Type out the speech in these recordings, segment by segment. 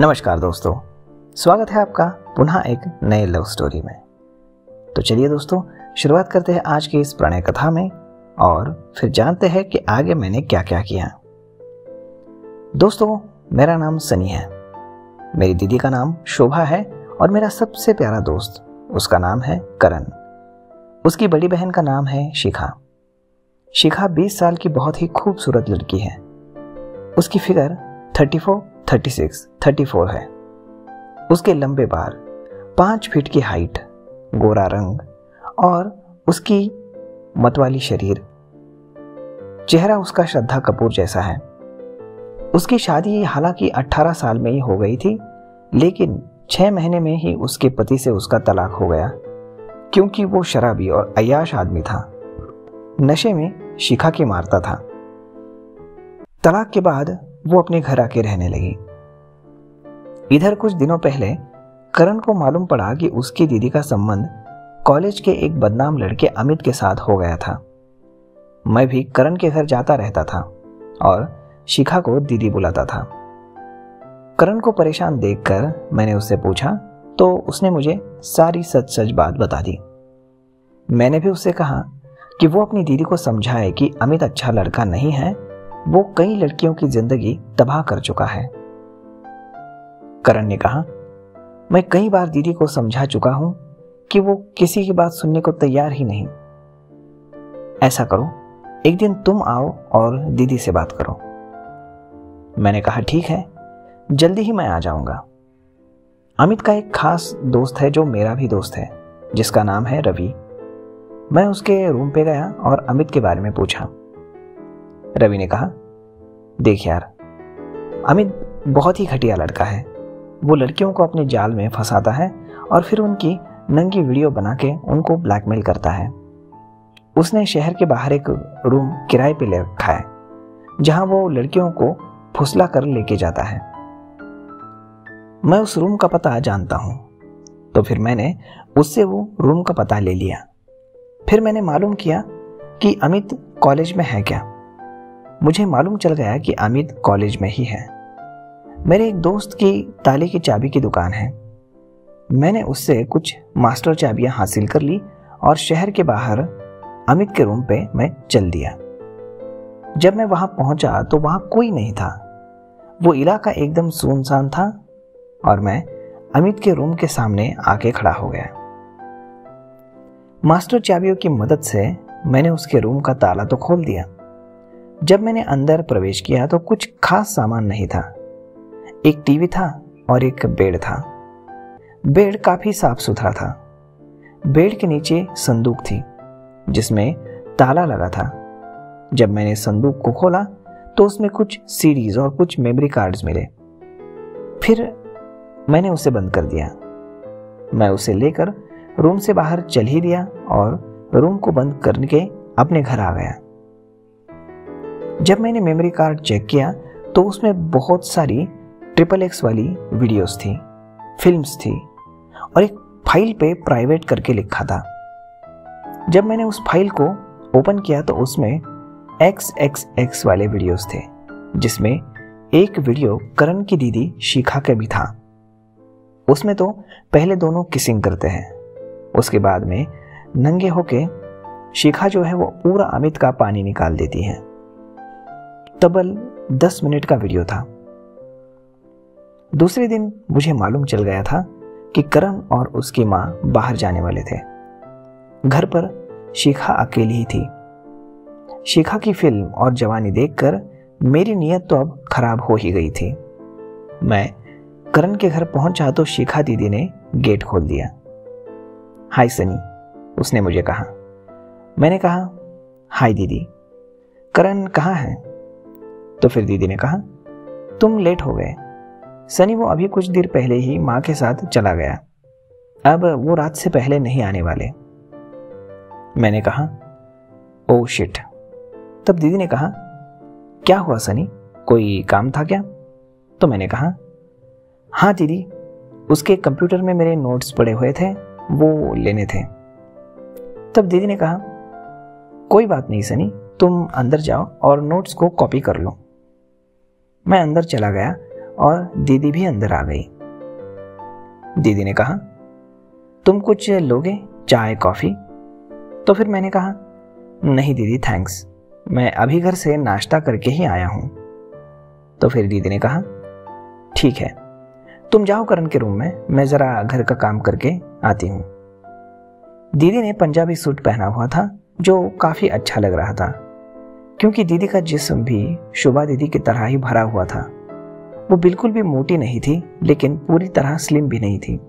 नमस्कार दोस्तों, स्वागत है आपका पुनः एक नए लव स्टोरी में। तो चलिए दोस्तों, शुरुआत करते हैं आज की इस प्रणय कथा में और फिर जानते हैं कि आगे मैंने क्या क्या किया। दोस्तों, मेरा नाम सनी है, मेरी दीदी का नाम शोभा है और मेरा सबसे प्यारा दोस्त, उसका नाम है करण। उसकी बड़ी बहन का नाम है शिखा। शिखा 20 साल की बहुत ही खूबसूरत लड़की है। उसकी फिगर 34, 36, 34 है। उसके लंबे बाल, 5 फीट की हाइट, गोरा रंग और उसकी मतवाली शरीर। चेहरा उसका श्रद्धा कपूर जैसा है। उसकी शादी हालांकि 18 साल में ही हो गई थी, लेकिन 6 महीने में ही उसके पति से उसका तलाक हो गया, क्योंकि वो शराबी और अय्याश आदमी था। नशे में शिखा की मारता था। तलाक के बाद वो अपने घर आके रहने लगी। इधर कुछ दिनों पहले करण को मालूम पड़ा कि उसकी दीदी का संबंध कॉलेज के एक बदनाम लड़के अमित के साथ हो गया था। मैं भी करण के घर जाता रहता था और शिखा को दीदी बुलाता था। करण को परेशान देखकर मैंने उससे पूछा तो उसने मुझे सारी सच सच बात बता दी। मैंने भी उससे कहा कि वो अपनी दीदी को समझाए कि अमित अच्छा लड़का नहीं है, वो कई लड़कियों की जिंदगी तबाह कर चुका है। करण ने कहा, मैं कई बार दीदी को समझा चुका हूं कि वो किसी की बात सुनने को तैयार ही नहीं। ऐसा करो, एक दिन तुम आओ और दीदी से बात करो। मैंने कहा ठीक है, जल्दी ही मैं आ जाऊंगा। अमित का एक खास दोस्त है जो मेरा भी दोस्त है, जिसका नाम है रवि। मैं उसके रूम पे गया और अमित के बारे में पूछा। रवि ने कहा, देख यार, अमित बहुत ही घटिया लड़का है। वो लड़कियों को अपने जाल में फंसाता है और फिर उनकी नंगी वीडियो बना के उनको ब्लैकमेल करता है। उसने शहर के बाहर एक रूम किराए पे ले रखा है, जहां वो लड़कियों को फुसला कर लेके जाता है। मैं उस रूम का पता जानता हूं, तो फिर मैंने उससे वो रूम का पता ले लिया। फिर मैंने मालूम किया कि अमित कॉलेज में है क्या। मुझे मालूम चल गया कि अमित कॉलेज में ही है। मेरे एक दोस्त की ताले की चाबी की दुकान है। मैंने उससे कुछ मास्टर चाबियां हासिल कर ली और शहर के बाहर अमित के रूम पे मैं चल दिया। जब मैं वहां पहुंचा तो वहां कोई नहीं था। वो इलाका एकदम सुनसान था और मैं अमित के रूम के सामने आके खड़ा हो गया। मास्टर चाबियों की मदद से मैंने उसके रूम का ताला तो खोल दिया। जब मैंने अंदर प्रवेश किया तो कुछ खास सामान नहीं था। एक टीवी था और एक बेड था। बेड काफी साफ सुथरा था। बेड के नीचे संदूक थी जिसमें ताला लगा था। जब मैंने संदूक को खोला तो उसमें कुछ सीडीज और कुछ मेमोरी कार्ड्स मिले। फिर मैंने उसे बंद कर दिया। मैं उसे लेकर रूम से बाहर चल ही दिया और रूम को बंद करके अपने घर आ गया। जब मैंने मेमोरी कार्ड चेक किया तो उसमें बहुत सारी XXX वाली वीडियोस थी, फिल्म्स थी और एक फाइल पे प्राइवेट करके लिखा था। जब मैंने उस फाइल को ओपन किया तो उसमें XXX वाले वीडियोस थे, जिसमें एक वीडियो करण की दीदी शिखा के भी था। उसमें तो पहले दोनों किसिंग करते हैं, उसके बाद में नंगे होके शिखा जो है वो पूरा अमित का पानी निकाल देती है। तब्बल 10 मिनट का वीडियो था। दूसरे दिन मुझे मालूम चल गया था कि करण और उसकी मां बाहर जाने वाले थे। घर पर शिखा अकेली ही थी। शिखा की फिल्म और जवानी देखकर मेरी नीयत तो अब खराब हो ही गई थी। मैं करण के घर पहुंचा तो शिखा दीदी ने गेट खोल दिया। हाय सनी, उसने मुझे कहा। मैंने कहा, हाय दीदी, करण कहाँ है? तो फिर दीदी ने कहा, तुम लेट हो गए। सनी वो अभी कुछ देर पहले ही माँ के साथ चला गया। अब वो रात से पहले नहीं आने वाले। मैंने कहा, ओह शिट। तब दीदी ने कहा, क्या हुआ सनी, कोई काम था क्या? तो मैंने कहा, हाँ दीदी, उसके कंप्यूटर में मेरे नोट्स पड़े हुए थे, वो लेने थे। तब दीदी ने कहा, कोई बात नहीं सनी, तुम अंदर जाओ और नोट्स को कॉपी कर लो। मैं अंदर चला गया और दीदी भी अंदर आ गई। दीदी ने कहा, तुम कुछ लोगे, चाय कॉफी? तो फिर मैंने कहा, नहीं दीदी थैंक्स, मैं अभी घर से नाश्ता करके ही आया हूं। तो फिर दीदी ने कहा, ठीक है, तुम जाओ करण के रूम में, मैं जरा घर का काम करके आती हूं। दीदी ने पंजाबी सूट पहना हुआ था जो काफी अच्छा लग रहा था, क्योंकि दीदी का जिस्म भी शोभा दीदी की तरह ही भरा हुआ था। वो बिल्कुल भी मोटी नहीं थी, लेकिन पूरी तरह स्लिम भी नहीं थी।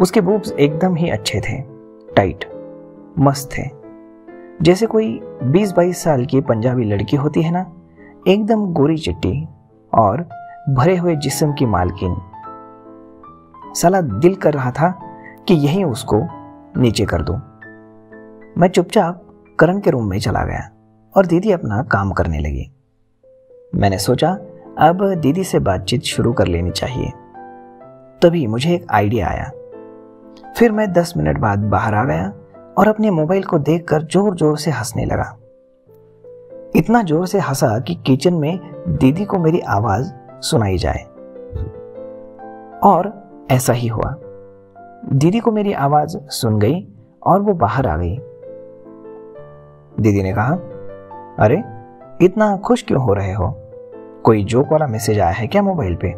उसके बूब्स एकदम ही अच्छे थे, टाइट, मस्त थे, जैसे कोई 20-22 साल की पंजाबी लड़की होती है ना, एकदम गोरी चिट्टी और भरे हुए जिस्म की मालकिन। साला दिल कर रहा था कि यही उसको नीचे कर दूं। मैं चुपचाप करण के रूम में चला गया और दीदी अपना काम करने लगी। मैंने सोचा अब दीदी से बातचीत शुरू कर लेनी चाहिए। तभी मुझे एक आइडिया आया। फिर मैं 10 मिनट बाद बाहर आ गया और अपने मोबाइल को देखकर जोर जोर से हंसने लगा। इतना जोर से हंसा कि किचन में दीदी को मेरी आवाज सुनाई जाए। और ऐसा ही हुआ। दीदी को मेरी आवाज सुन गई और वो बाहर आ गई। दीदी ने कहा, अरे इतना खुश क्यों हो रहे हो? कोई जोक वाला मैसेज आया है क्या मोबाइल पे?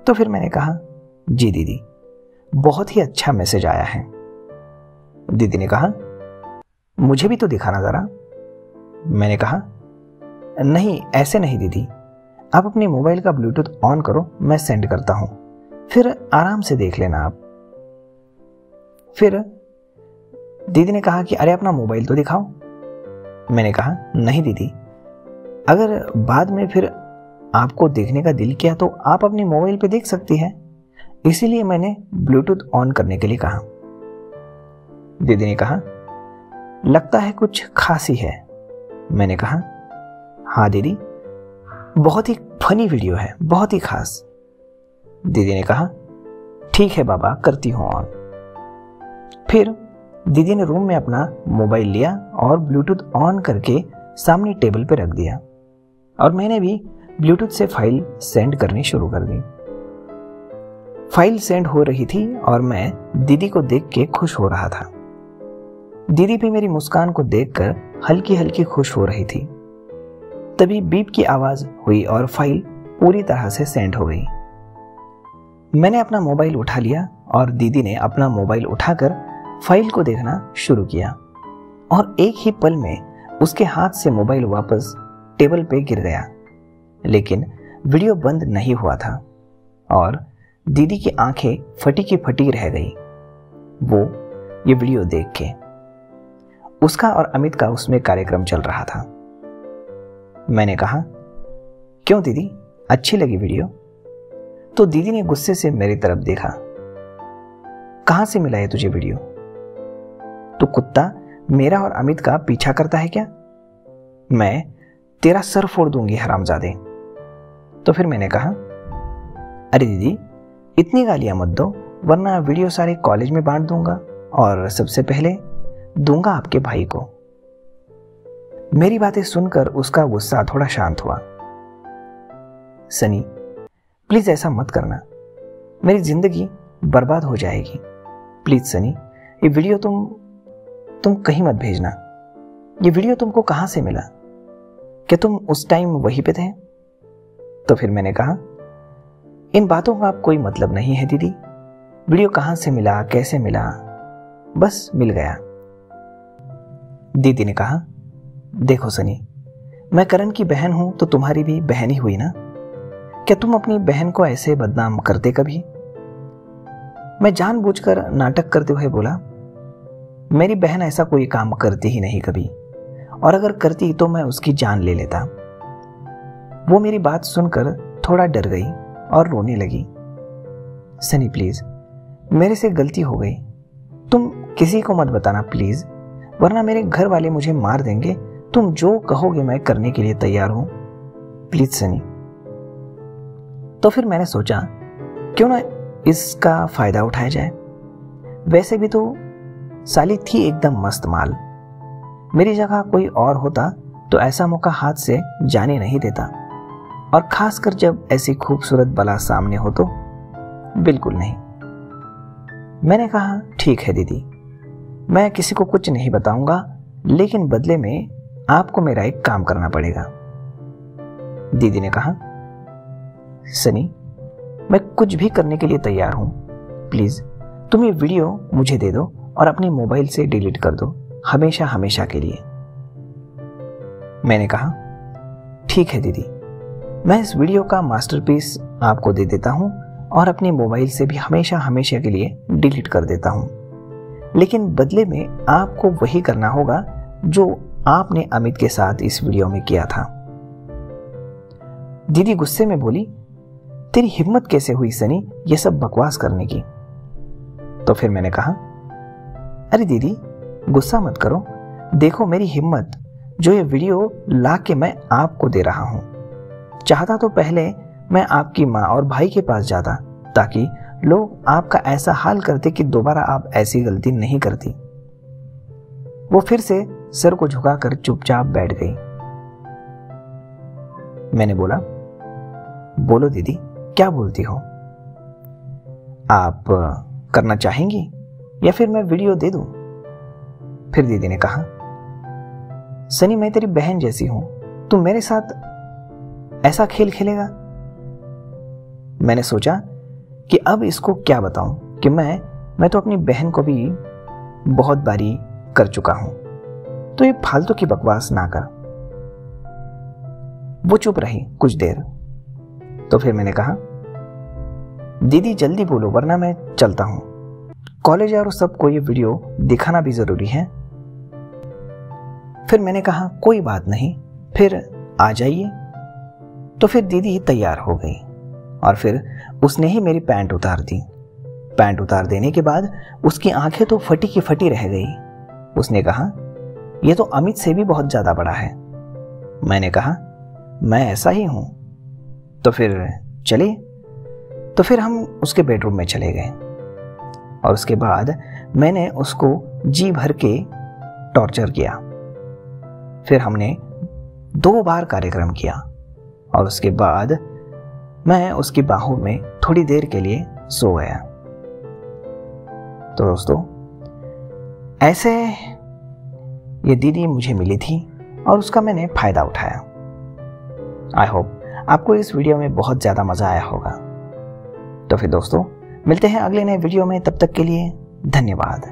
तो फिर मैंने कहा, जी दीदी, बहुत ही अच्छा मैसेज आया है। दीदी ने कहा, मुझे भी तो दिखाना जरा। मैंने कहा, नहीं ऐसे नहीं दीदी, आप अपने मोबाइल का ब्लूटूथ ऑन करो, मैं सेंड करता हूं, फिर आराम से देख लेना आप। फिर दीदी ने कहा कि अरे अपना मोबाइल तो दिखाओ। मैंने कहा, नहीं दीदी, अगर बाद में फिर आपको देखने का दिल किया तो आप अपने मोबाइल पे देख सकती हैं, इसीलिए मैंने ब्लूटूथ ऑन करने के लिए कहा। दीदी ने कहा, लगता है कुछ खासी है। मैंने कहा, हाँ दीदी, बहुत ही फनी वीडियो है, बहुत ही खास। दीदी ने कहा, ठीक है बाबा, करती हूं ऑन। फिर दीदी ने रूम में अपना मोबाइल लिया और ब्लूटूथ ऑन करके सामने टेबल पर रख दिया और मैंने भी ब्लूटूथ से फाइल सेंड करनी शुरू कर दी। फाइल सेंड हो रही थी और मैं दीदी को देख के खुश हो रहा था। दीदी भी मेरी मुस्कान को देखकर हल्की हल्की खुश हो रही थी। तभी बीप की आवाज हुई और फाइल पूरी तरह से सेंड हो गई। मैंने अपना मोबाइल उठा लिया और दीदी ने अपना मोबाइल उठाकर फाइल को देखना शुरू किया और एक ही पल में उसके हाथ से मोबाइल वापस टेबल पे गिर गया। लेकिन वीडियो बंद नहीं हुआ था और दीदी की आंखें फटी की फटी रह गई वो ये वीडियो देख के। उसका और अमित का उसमें कार्यक्रम चल रहा था। मैंने कहा, क्यों दीदी, अच्छी लगी वीडियो? तो दीदी ने गुस्से से मेरी तरफ देखा। कहां से मिला है तुझे वीडियो? तू कुत्ता मेरा और अमित का पीछा करता है क्या? मैं तेरा सर फोड़ दूंगी हरामजादे। तो फिर मैंने कहा, अरे दीदी, इतनी गालियां मत दो, वरना वीडियो सारे कॉलेज में बांट दूंगा और सबसे पहले दूंगा आपके भाई को। मेरी बातें सुनकर उसका गुस्सा थोड़ा शांत हुआ। सनी, प्लीज ऐसा मत करना, मेरी जिंदगी बर्बाद हो जाएगी। प्लीज सनी, ये वीडियो तुम कहीं मत भेजना। ये वीडियो तुमको कहां से मिला? क्या तुम उस टाइम वहीं पे थे? तो फिर मैंने कहा, इन बातों का कोई मतलब नहीं है दीदी। वीडियो कहां से मिला, कैसे मिला, बस मिल गया। दीदी ने कहा, देखो सनी, मैं करण की बहन हूं तो तुम्हारी भी बहन ही हुई ना। क्या तुम अपनी बहन को ऐसे बदनाम करते कभी? मैं जानबूझकर नाटक करते हुए बोला, मेरी बहन ऐसा कोई काम करती ही नहीं कभी, और अगर करती तो मैं उसकी जान ले लेता। वो मेरी बात सुनकर थोड़ा डर गई और रोने लगी। सनी प्लीज, मेरे से गलती हो गई, तुम किसी को मत बताना प्लीज, वरना मेरे घर वाले मुझे मार देंगे। तुम जो कहोगे मैं करने के लिए तैयार हूं, प्लीज सनी। तो फिर मैंने सोचा, क्यों ना इसका फायदा उठाया जाए। वैसे भी तो साली थी एकदम मस्त माल। मेरी जगह कोई और होता तो ऐसा मौका हाथ से जाने नहीं देता। और खासकर जब ऐसी खूबसूरत बला सामने हो तो बिल्कुल नहीं। मैंने कहा, ठीक है दीदी, मैं किसी को कुछ नहीं बताऊंगा, लेकिन बदले में आपको मेरा एक काम करना पड़ेगा। दीदी ने कहा, सनी, मैं कुछ भी करने के लिए तैयार हूं। प्लीज तुम ये वीडियो मुझे दे दो और अपनी मोबाइल से डिलीट कर दो, हमेशा हमेशा के लिए। मैंने कहा, ठीक है दीदी, मैं इस वीडियो का मास्टरपीस आपको दे देता हूं और अपनी मोबाइल से भी हमेशा हमेशा के लिए डिलीट कर देता हूं, लेकिन बदले में आपको वही करना होगा जो आपने अमित के साथ इस वीडियो में किया था। दीदी गुस्से में बोली, तेरी हिम्मत कैसे हुई सनी ये सब बकवास करने की? तो फिर मैंने कहा, अरे दीदी गुस्सा मत करो, देखो मेरी हिम्मत, जो ये वीडियो ला के मैं आपको दे रहा हूं। चाहता तो पहले मैं आपकी माँ और भाई के पास जाता, ताकि लोग आपका ऐसा हाल करते कि दोबारा आप ऐसी गलती नहीं करती। वो फिर से सर को झुकाकर चुपचाप बैठ गई। मैंने बोला, बोलो दीदी, क्या बोलती हो? आप करना चाहेंगी या फिर मैं वीडियो दे दूं? फिर दीदी ने कहा, सनी मैं तेरी बहन जैसी हूं, तू मेरे साथ ऐसा खेल खेलेगा? मैंने सोचा कि अब इसको क्या बताऊं कि मैं तो अपनी बहन को भी बहुत बारी कर चुका हूं, तो ये फालतू की बकवास ना कर। वो चुप रही कुछ देर, तो फिर मैंने कहा, दीदी जल्दी बोलो वरना मैं चलता हूं, कॉलेज और सबको ये वीडियो दिखाना भी जरूरी है। फिर मैंने कहा, कोई बात नहीं, फिर आ जाइए। तो फिर दीदी तैयार हो गई और फिर उसने ही मेरी पैंट उतार दी। पैंट उतार देने के बाद उसकी आंखें तो फटी की फटी रह गई। उसने कहा, यह तो अमित से भी बहुत ज्यादा बड़ा है। मैंने कहा, मैं ऐसा ही हूं। तो फिर चलिए। तो फिर हम उसके बेडरूम में चले गए और उसके बाद मैंने उसको जी भर के टॉर्चर किया। फिर हमने 2 बार कार्यक्रम किया और उसके बाद मैं उसकी बाहों में थोड़ी देर के लिए सो गया। तो दोस्तों, ऐसे ये दीदी मुझे मिली थी और उसका मैंने फायदा उठाया। आई होप आपको इस वीडियो में बहुत ज़्यादा मज़ा आया होगा। तो फिर दोस्तों, मिलते हैं अगले नए वीडियो में, तब तक के लिए धन्यवाद।